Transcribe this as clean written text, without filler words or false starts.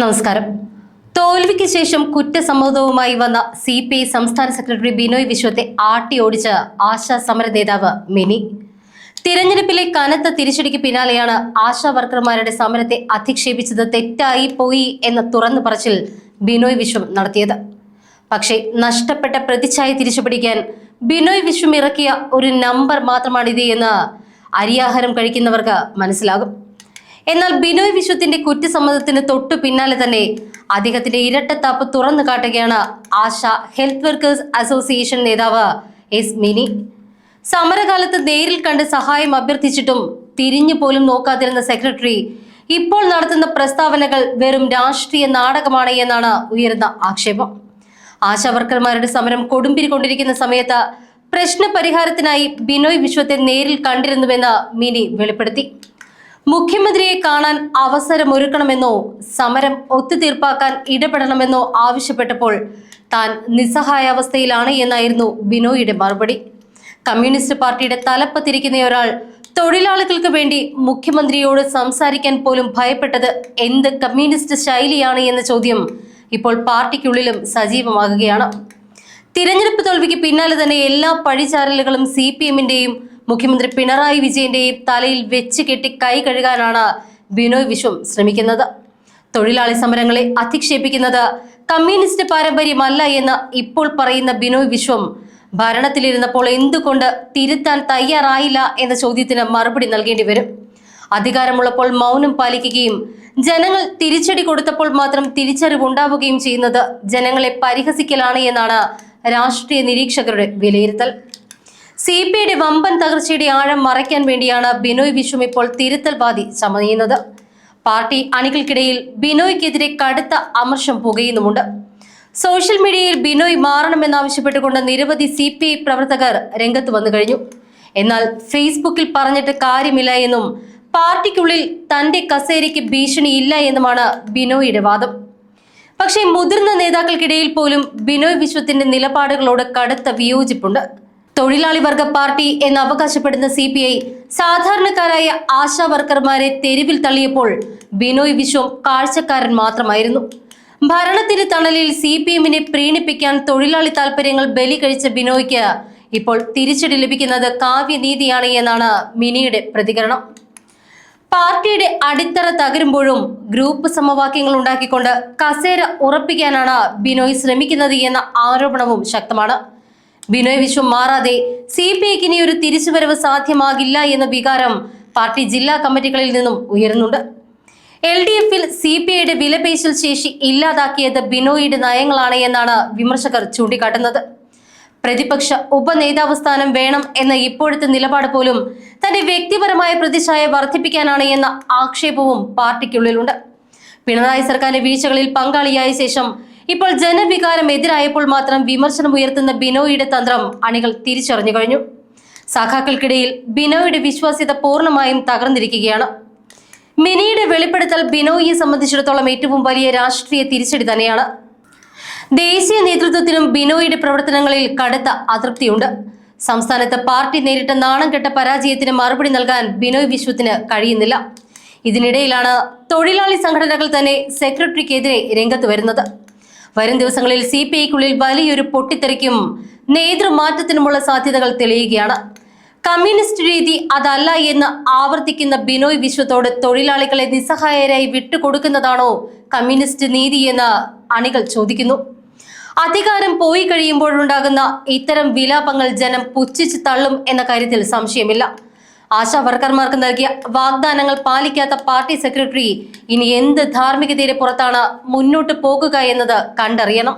നമസ്കാരം. തോൽവിക്ക് ശേഷം കുറ്റസമ്മതവുമായി വന്ന CPI സംസ്ഥാന സെക്രട്ടറി ബിനോയ് വിശ്വത്തെ ആട്ടിയോടിച്ച ആശാ സമര നേതാവ് മിനി. തിരഞ്ഞെടുപ്പിലെ കനത്ത തിരിച്ചടിക്ക് പിന്നാലെയാണ് ആശാ വർക്കർമാരുടെ സമരത്തെ അധിക്ഷേപിച്ചത് തെറ്റായി പോയി എന്ന തുറന്നു പറച്ചിൽ ബിനോയ് വിശ്വം നടത്തിയത്. പക്ഷേ നഷ്ടപ്പെട്ട പ്രതിച്ഛായ തിരിച്ചുപിടിക്കാൻ ബിനോയ് വിശ്വം ഇറക്കിയ ഒരു നമ്പർ മാത്രമാണിത് എന്ന് അരിയാഹാരം കഴിക്കുന്നവർക്ക് മനസ്സിലാകും. എന്നാൽ ബിനോയ് വിശ്വത്തിന്റെ കുറ്റസമ്മതത്തിന് തൊട്ടു പിന്നാലെ തന്നെ അദ്ദേഹത്തിന്റെ ഇരട്ടത്താപ്പ് തുറന്നു കാട്ടുകയാണ് ആശ ഹെൽത്ത് വർക്കേഴ്സ് അസോസിയേഷൻ നേതാവ് മിനി. സമരകാലത്ത് നേരിൽ കണ്ട് സഹായം അഭ്യർത്ഥിച്ചിട്ടും തിരിഞ്ഞു പോലും നോക്കാതിരുന്ന സെക്രട്ടറി ഇപ്പോൾ നടത്തുന്ന പ്രസ്താവനകൾ വെറും രാഷ്ട്രീയ നാടകമാണ് എന്നാണ് ഉയർന്ന ആക്ഷേപം. ആശാ വർക്കർമാരുടെ സമരം കൊടുമ്പിരി കൊണ്ടിരിക്കുന്ന സമയത്ത് പ്രശ്ന പരിഹാരത്തിനായി ബിനോയ് വിശ്വത്തെ നേരിൽ കണ്ടിരുന്നുവെന്ന് മിനി വെളിപ്പെടുത്തി. മുഖ്യമന്ത്രിയെ കാണാൻ അവസരമൊരുക്കണമെന്നോ സമരം ഒത്തുതീർപ്പാക്കാൻ ഇടപെടണമെന്നോ ആവശ്യപ്പെട്ടപ്പോൾ താൻ നിസ്സഹായാവസ്ഥയിലാണ് എന്നായിരുന്നു ബിനോയിയുടെ മറുപടി. കമ്മ്യൂണിസ്റ്റ് പാർട്ടിയുടെ തലപ്പത്തിരിക്കുന്ന ഒരാൾ തൊഴിലാളികൾക്ക് വേണ്ടി മുഖ്യമന്ത്രിയോട് സംസാരിക്കാൻ പോലും ഭയപ്പെട്ടത് എന്ത് കമ്മ്യൂണിസ്റ്റ് ശൈലിയാണ് എന്ന ചോദ്യം ഇപ്പോൾ പാർട്ടിക്കുള്ളിലും സജീവമാകുകയാണ്. തിരഞ്ഞെടുപ്പ് തോൽവിക്ക് പിന്നാലെ തന്നെ എല്ലാ പഴിചാരലുകളും CPMന്റെയും മുഖ്യമന്ത്രി പിണറായി വിജയന്റെയും തലയിൽ വെച്ച് കെട്ടി കൈ കഴുകാനാണ് ബിനോയ് വിശ്വം ശ്രമിക്കുന്നത്. തൊഴിലാളി സമരങ്ങളെ അധിക്ഷേപിക്കുന്നത് കമ്മ്യൂണിസ്റ്റ് പാരമ്പര്യമല്ല എന്ന് ഇപ്പോൾ പറയുന്ന ബിനോയ് വിശ്വം ഭരണത്തിലിരുന്നപ്പോൾ എന്തുകൊണ്ട് തിരുത്താൻ തയ്യാറായില്ല എന്ന ചോദ്യത്തിന് മറുപടി നൽകേണ്ടി വരും. അധികാരമുള്ളപ്പോൾ മൗനം പാലിക്കുകയും ജനങ്ങൾ തിരിച്ചടി കൊടുത്തപ്പോൾ മാത്രം തിരിച്ചറിവുണ്ടാവുകയും ചെയ്യുന്നത് ജനങ്ങളെ പരിഹസിക്കലാണ് എന്നാണ് രാഷ്ട്രീയ നിരീക്ഷകരുടെ വിലയിരുത്തൽ. CPIയുടെ വമ്പൻ തകർച്ചയുടെ ആഴം മറയ്ക്കാൻ വേണ്ടിയാണ് ബിനോയ് വിശ്വം ഇപ്പോൾ തിരുത്തൽവാദി ചമയുന്നത്. പാർട്ടി അണികൾക്കിടയിൽ ബിനോയ്ക്കെതിരെ കടുത്ത അമർഷം പുകയുന്നുമുണ്ട്. സോഷ്യൽ മീഡിയയിൽ ബിനോയ് മാറണമെന്നാവശ്യപ്പെട്ടുകൊണ്ട് നിരവധി CPI പ്രവർത്തകർ രംഗത്ത് വന്നു കഴിഞ്ഞു. എന്നാൽ ഫേസ്ബുക്കിൽ പറഞ്ഞിട്ട് കാര്യമില്ല എന്നും പാർട്ടിക്കുള്ളിൽ തന്റെ കസേരയ്ക്ക് ഭീഷണിയില്ല എന്നുമാണ് ബിനോയിയുടെ വാദം. പക്ഷേ മുതിർന്ന നേതാക്കൾക്കിടയിൽ പോലും ബിനോയ് വിശ്വത്തിന്റെ നിലപാടുകളോട് കടുത്ത വിയോജിപ്പുണ്ട്. തൊഴിലാളി വർഗ പാർട്ടി എന്ന് അവകാശപ്പെടുന്ന CPI സാധാരണക്കാരായ ആശാ വർക്കർമാരെ തെരുവിൽ തള്ളിയപ്പോൾ ബിനോയ് വിശ്വം കാഴ്ചക്കാരൻ മാത്രമായിരുന്നു. ഭരണത്തിന്റെ തണലിൽ CPMനെ പ്രീണിപ്പിക്കാൻ തൊഴിലാളി താല്പര്യങ്ങൾ ബലി കഴിച്ച ബിനോയ്ക്ക് ഇപ്പോൾ തിരിച്ചടി ലഭിക്കുന്നത് കാവ്യനീതിയാണ് എന്നാണ് മിനിയുടെ പ്രതികരണം. പാർട്ടിയുടെ അടിത്തറ തകരുമ്പോഴും ഗ്രൂപ്പ് സമവാക്യങ്ങൾ ഉണ്ടാക്കിക്കൊണ്ട് കസേര ഉറപ്പിക്കാനാണ് ബിനോയ് ശ്രമിക്കുന്നത് എന്ന ആരോപണവും ശക്തമാണ്. ബിനോയ് വിശ്വം മാറാതെ CPIക്ക് ഇനി ഒരു തിരിച്ചുവരവ് സാധ്യമാകില്ല എന്ന വികാരം പാർട്ടി ജില്ലാ കമ്മിറ്റികളിൽ നിന്നും ഉയരുന്നുണ്ട്. LDFൽ CPIയുടെ വിലപേശൽ ശേഷി ഇല്ലാതാക്കിയത് ബിനോയിയുടെ നയങ്ങളാണ് എന്നാണ് വിമർശകർ ചൂണ്ടിക്കാട്ടുന്നത്. പ്രതിപക്ഷ ഉപനേതാവ് സ്ഥാനം വേണം എന്ന ഇപ്പോഴത്തെ നിലപാട് പോലും തന്റെ വ്യക്തിപരമായ പ്രതിച്ഛായ വർദ്ധിപ്പിക്കാനാണ് എന്ന ആക്ഷേപവും പാർട്ടിക്കുള്ളിലുണ്ട്. പിണറായി സർക്കാരിന്റെ വീഴ്ചകളിൽ പങ്കാളിയായ ശേഷം ഇപ്പോൾ ജനവികാരം എതിരായപ്പോൾ മാത്രം വിമർശനം ഉയർത്തുന്ന ബിനോയിയുടെ തന്ത്രം അണികൾ തിരിച്ചറിഞ്ഞു കഴിഞ്ഞു. സഖാക്കൾക്കിടയിൽ ബിനോയിയുടെ വിശ്വാസ്യത പൂർണ്ണമായും തകർന്നിരിക്കുകയാണ്. മിനിയുടെ വെളിപ്പെടുത്തൽ ബിനോയിയെ സംബന്ധിച്ചിടത്തോളം ഏറ്റവും വലിയ രാഷ്ട്രീയ തിരിച്ചടി തന്നെയാണ്. ദേശീയ നേതൃത്വത്തിനും ബിനോയിയുടെ പ്രവർത്തനങ്ങളിൽ കടുത്ത അതൃപ്തിയുണ്ട്. സംസ്ഥാനത്ത് പാർട്ടി നേരിട്ട നാണം കെട്ട പരാജയത്തിന് മറുപടി നൽകാൻ ബിനോയ് വിശ്വത്തിന് കഴിയുന്നില്ല. ഇതിനിടയിലാണ് തൊഴിലാളി സംഘടനകൾ തന്നെ സെക്രട്ടറിക്കെതിരെ രംഗത്ത് വരുന്നത്. വരും ദിവസങ്ങളിൽ CPIക്കുള്ളിൽ വലിയൊരു പൊട്ടിത്തെറിക്കും നേതൃമാറ്റത്തിനുമുള്ള സാധ്യതകൾ തെളിയുകയാണ്. കമ്മ്യൂണിസ്റ്റ് രീതി അതല്ല എന്ന് ആവർത്തിക്കുന്ന ബിനോയ് വിശ്വത്തോട് തൊഴിലാളികളെ നിസ്സഹായരായി വിട്ടുകൊടുക്കുന്നതാണോ കമ്മ്യൂണിസ്റ്റ് നീതി എന്ന് അണികൾ ചോദിക്കുന്നു. അധികാരം പോയി കഴിയുമ്പോഴുണ്ടാകുന്ന ഇത്തരം വിലാപങ്ങൾ ജനം പുച്ഛിച്ച് തള്ളും എന്ന കാര്യത്തിൽ സംശയമില്ല. ആശാ വർക്കർമാർക്ക് നൽകിയ വാഗ്ദാനങ്ങൾ പാലിക്കാത്ത പാർട്ടി സെക്രട്ടറി ഇനി എന്ത് ധാർമ്മികതയുടെ പുറത്താണ് മുന്നോട്ട് പോകുക എന്നത് കണ്ടറിയണം.